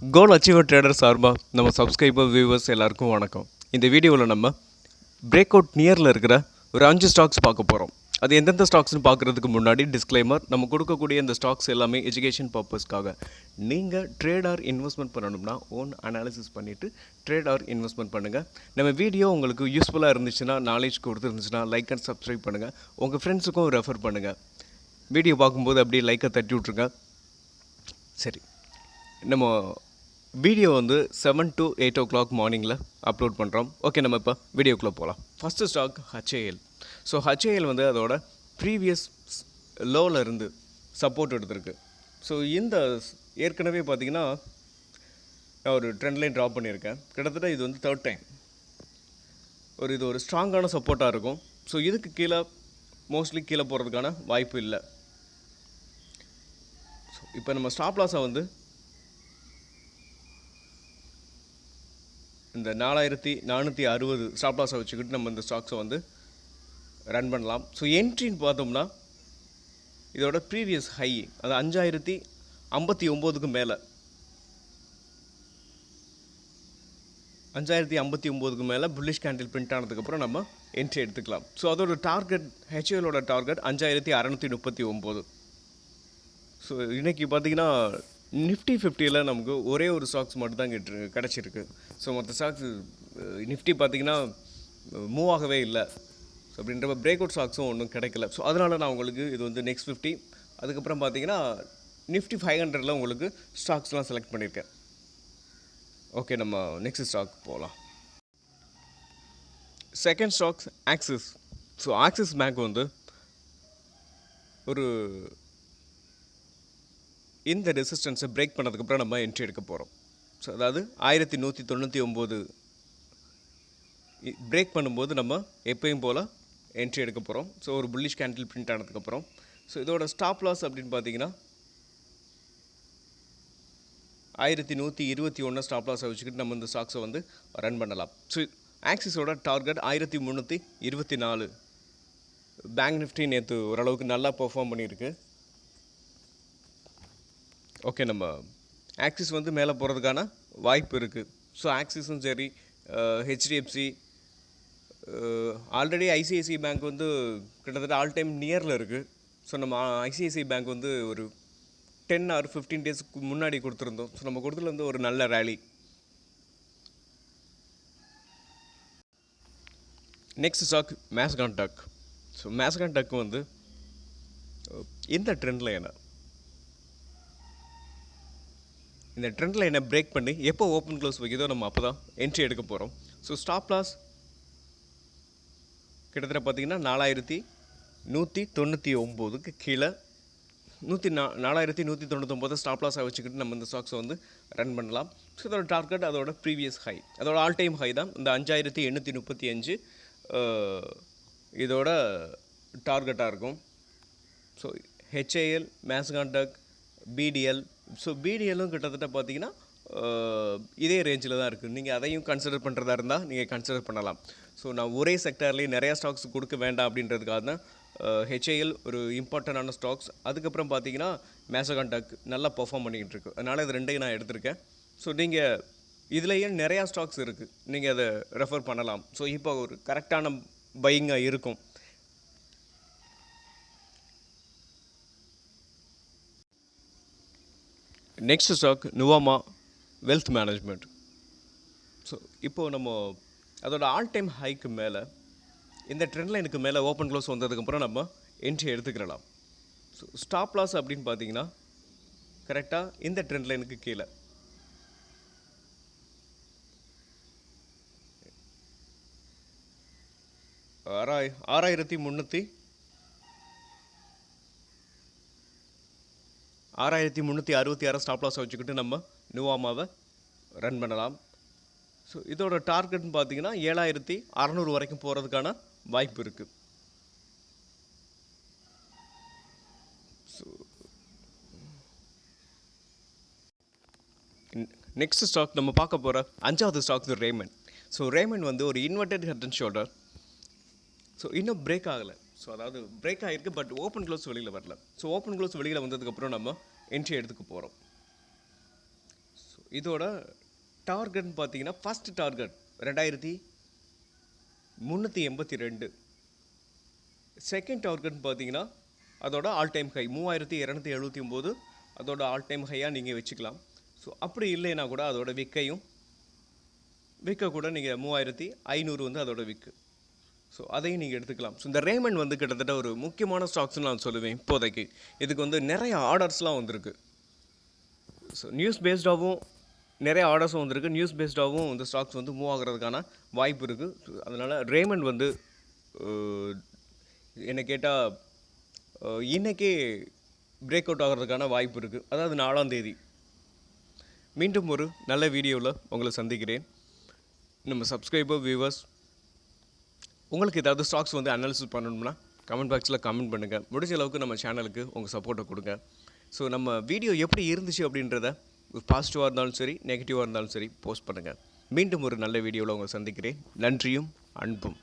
கோல் achiever trader சார்பாக நம்ம subscriber viewers எல்லாருக்கும் வணக்கம். இந்த வீடியோவில் நம்ம பிரேக் அவுட் நியரில் இருக்கிற ஒரு 5 ஸ்டாக்ஸ் பார்க்க போகிறோம். அது எந்தெந்த ஸ்டாக்ஸ்னு பார்க்குறதுக்கு முன்னாடி டிஸ்க்ளைமர், நம்ம கொடுக்கக்கூடிய இந்த ஸ்டாக்ஸ் எல்லாமே எஜுகேஷன் பர்பஸ்க்காக. நீங்கள் ட்ரேட் ஆர் இன்வெஸ்ட்மெண்ட் பண்ணணும்னா ஓன் அனாலிசிஸ் பண்ணிவிட்டு ட்ரேட் ஆர் இன்வெஸ்ட்மெண்ட் பண்ணுங்கள். நம்ம வீடியோ உங்களுக்கு யூஸ்ஃபுல்லாக இருந்துச்சுன்னா, நாலேஜ் கொடுத்துருந்துச்சுன்னா லைக் அண்ட் சப்ஸ்கிரைப் பண்ணுங்கள். உங்கள் ஃப்ரெண்ட்ஸுக்கும் ரெஃபர் பண்ணுங்கள். வீடியோ பார்க்கும்போது அப்படியே லைக்கை தட்டி விட்ருங்க. சரி, நம்ம வீடியோ 7 to 8 o'clock மார்னிங்கில் அப்லோட் பண்ணுறோம். ஓகே, நம்ம இப்போ வீடியோக்குள்ளே போகலாம். First stock HAL. So HAL அதோட ப்ரீவியஸ் லோவில் இருந்து சப்போர்ட் எடுத்திருக்கு. ஸோ இந்த ஏற்கனவே பார்த்திங்கன்னா நான் ஒரு ட்ரெண்ட் லைன் ட்ராப் பண்ணியிருக்கேன். கிட்டத்தட்ட இது தேர்ட் டைம் இது ஒரு ஸ்ட்ராங்கான சப்போர்ட்டாக இருக்கும். ஸோ இதுக்கு கீழே மோஸ்ட்லி கீழே போகிறதுக்கான வாய்ப்பு இல்லை. ஸோ இப்போ நம்ம ஸ்டாப் லாஸை இந்த 4460 ஸ்டாப் லாஸை வச்சுக்கிட்டு நம்ம இந்த ஸ்டாக்ஸை ரன் பண்ணலாம். ஸோ என்ட்ரின்னு பார்த்தோம்னா இதோட ப்ரீவியஸ் ஹை அது 5059க்கு மேலே, 5059க்கு மேலே புல்லிஷ் கேண்டில் பிரிண்ட் ஆனதுக்கப்புறம் நம்ம என்ட்ரி எடுத்துக்கலாம். ஸோ அதோட டார்கெட், HALோட டார்கெட் 5639. ஸோ இன்றைக்கி பார்த்திங்கன்னா நிஃப்டி 50ல் நமக்கு ஒரே ஒரு ஸ்டாக்ஸ் மட்டும் தான் கிடச்சிருக்கு. ஸோ மற்ற ஸ்டாக்ஸ் நிஃப்டி பார்த்திங்கன்னா மூவ் ஆகவே இல்லை. ஸோ அப்படின்ற பிரேக் அவுட் ஸ்டாக்ஸும் ஒன்றும் கிடைக்கல. ஸோ அதனால் நான் உங்களுக்கு இது நெக்ஸ்ட் 50, அதுக்கப்புறம் பார்த்திங்கன்னா நிஃப்டி 500ல் உங்களுக்கு ஸ்டாக்ஸ்லாம் செலக்ட் பண்ணியிருக்கேன். ஓகே, நம்ம நெக்ஸ்ட் ஸ்டாக் போகலாம். Second stocks axis. So axis bank ஒரு இந்த ரெசிஸ்டன்ஸை பிரேக் பண்ணதுக்கப்புறம் நம்ம என்ட்ரி எடுக்க போகிறோம். ஸோ அதாவது 1199 பிரேக் பண்ணும்போது நம்ம எப்பயும் போல் என்ட்ரி எடுக்க போகிறோம். ஸோ ஒரு புல்லிஷ் கேண்டில் பிரிண்ட் ஆனதுக்கப்புறம். ஸோ இதோட ஸ்டாப் லாஸ் அப்படின்னு பார்த்தீங்கன்னா 1121 ஸ்டாப் லாஸை வச்சுக்கிட்டு நம்ம இந்த ஸ்டாக்ஸை ரன் பண்ணலாம். ஸோ ஆக்சிஸோட டார்கெட் 1324. பேங்க் நிஃப்டி நேற்று ஓரளவுக்கு நல்லா பெர்ஃபார்ம் பண்ணியிருக்கு. ஓகே, நம்ம ஆக்சிஸ் மேலே போகிறதுக்கான வாய்ப்பு இருக்குது. ஸோ ஆக்சிஸும் சரி, HDFC, ஆல்ரெடி ICICI பேங்க் கிட்டத்தட்ட ஆல் டைம் நியரில் இருக்குது. ஸோ நம்ம ICICI பேங்க் ஒரு 10 or 15 டேஸ்க்கு முன்னாடி கொடுத்துருந்தோம். ஸோ நம்ம கொடுத்துல ஒரு நல்ல ரேலி. நெக்ஸ்ட் ஸ்டாக் மேஸ்கான் டக். ஸோ மேஸ்கான் டக் இந்த ட்ரெண்டில் இந்த ட்ரெண்ட் லைனை பிரேக் பண்ணி எப்போ ஓப்பன் க்ளோஸ் வைக்கிதோ நம்ம அப்போ தான் என்ட்ரி எடுக்க போகிறோம். ஸோ ஸ்டாப் லாஸ் கிட்டத்தட்ட பார்த்திங்கன்னா 4199க்கு கீழே 4199 ஸ்டாப் லாஸை வச்சுக்கிட்டு நம்ம இந்த ஸ்டாக்ஸை ரன் பண்ணலாம். ஸோ இதோட டார்கெட் அதோட ப்ரீவியஸ் ஹை, அதோட ஆல் டைம் ஹை தான் இந்த 5835 இதோட டார்கெட்டாக இருக்கும். ஸோ HAL, மேஸ்கான் டக், BDL. ஸோ BDLும் கிட்டத்தட்ட பார்த்தீங்கன்னா இதே ரேஞ்சில் தான் இருக்குது. நீங்கள் அதையும் கன்சிடர் பண்ணுறதா இருந்தால் நீங்கள் கன்சிடர் பண்ணலாம். ஸோ நான் ஒரே செக்டார்லேயே நிறையா ஸ்டாக்ஸ் கொடுக்க வேண்டாம் அப்படின்றதுக்காக தான் HAL ஒரு இம்பார்ட்டண்டான ஸ்டாக்ஸ். அதுக்கப்புறம் பார்த்தீங்கன்னா மேஸ்கான் டக் நல்லா பெர்ஃபார்ம் பண்ணிக்கிட்டு இருக்கு. அதனால் இது ரெண்டையும் நான் எடுத்திருக்கேன். ஸோ நீங்கள் இதுலேயே நிறையா ஸ்டாக்ஸ் இருக்குது, நீங்கள் அதை ரெஃபர் பண்ணலாம். ஸோ இப்போ ஒரு கரெக்டான பையிங்காக இருக்கும். Next stock Nuvama wealth management. ஸோ இப்போது நம்ம அதோட ஆல் டைம் ஹைக்கு மேலே இந்த ட்ரெண்ட் லைனுக்கு மேலே ஓப்பன் க்ளோஸ் வந்ததுக்கப்புறம் நம்ம என்ட்ரி எடுத்துக்கிடலாம். ஸோ ஸ்டாப் லாஸ் அப்படின்னு பார்த்தீங்கன்னா கரெக்டாக இந்த ட்ரெண்ட் லைனுக்கு கீழே 6366 ஸ்டாப் லாஸை வச்சுக்கிட்டு நம்ம நுவாமாவை ரன் பண்ணலாம். ஸோ இதோட டார்கெட்னு பார்த்தீங்கன்னா 7600 வரைக்கும் போகிறதுக்கான வாய்ப்பு இருக்குது. ஸோ நெக்ஸ்ட் ஸ்டாக் நம்ம பார்க்க போகிற 5வது ஸ்டாக் ரேமண்ட். ஸோ ரேமண்ட் ஒரு inverted head and shoulder. So இன்னும் பிரேக் ஆகலை. ஸோ அதாவது பிரேக் ஆகிருக்கு, பட் ஓப்பன் க்ளோஸ் வெளியில் வரல. ஸோ ஓப்பன் க்ளோஸ் வெளியில் வந்ததுக்கப்புறம் நம்ம என்ட்ரி எடுத்துக்க போகிறோம். ஸோ இதோட டார்கெட்னு பார்த்தீங்கன்னா ஃபஸ்ட் டார்கெட் 2382. செகண்ட் டார்கெட்னு பார்த்தீங்கன்னா அதோட ஆல் டைம் ஹை 3279 அதோட ஆல் டைம் ஹையாக நீங்கள் வச்சுக்கலாம். ஸோ அப்படி இல்லைன்னா கூட அதோட விற்க கூட நீங்கள் 3500 வந்து அதோட விற்கு. ஸோ அதையும் நீங்கள் எடுத்துக்கலாம். ஸோ இந்த ரேமண்ட் வந்து கிட்டத்தட்ட ஒரு முக்கியமான ஸ்டாக்ஸ்னு நான் சொல்லுவேன் இப்போதைக்கு. இதுக்கு வந்து நிறைய ஆர்டர்ஸ்லாம் வந்திருக்கு. ஸோ நியூஸ் பேஸ்டாகவும் நிறைய ஆர்டர்ஸும் வந்திருக்கு. நியூஸ் பேஸ்டாகவும் இந்த ஸ்டாக்ஸ் வந்து மூவ் ஆகிறதுக்கான வாய்ப்பு இருக்குது. அதனால் ரேமண்ட் வந்து என்னை கேட்டால் இன்றைக்கே பிரேக் அவுட் ஆகிறதுக்கான வாய்ப்பு இருக்குது. அதாவது 4ஆம் தேதி. மீண்டும் ஒரு நல்ல வீடியோவில் உங்களை சந்திக்கிறேன். நம்ம சப்ஸ்கிரைபர் வியூவர்ஸ், உங்களுக்கு ஏதாவது ஸ்டாக்ஸ் வந்து அனாலிசிஸ் பண்ணணும்னா கமெண்ட் பாக்ஸில் கமெண்ட் பண்ணுங்கள். முடிஞ்ச அளவுக்கு நம்ம சேனலுக்கு உங்கள் சப்போர்ட்டை கொடுங்க. ஸோ நம்ம வீடியோ எப்படி இருந்துச்சு அப்படின்றத பாசிட்டிவாக இருந்தாலும் சரி, நெகட்டிவாக இருந்தாலும் சரி போஸ்ட் பண்ணுங்கள். மீண்டும் ஒரு நல்ல வீடியோவில் உங்களை சந்திக்கிறேன். நன்றியும் அன்பும்.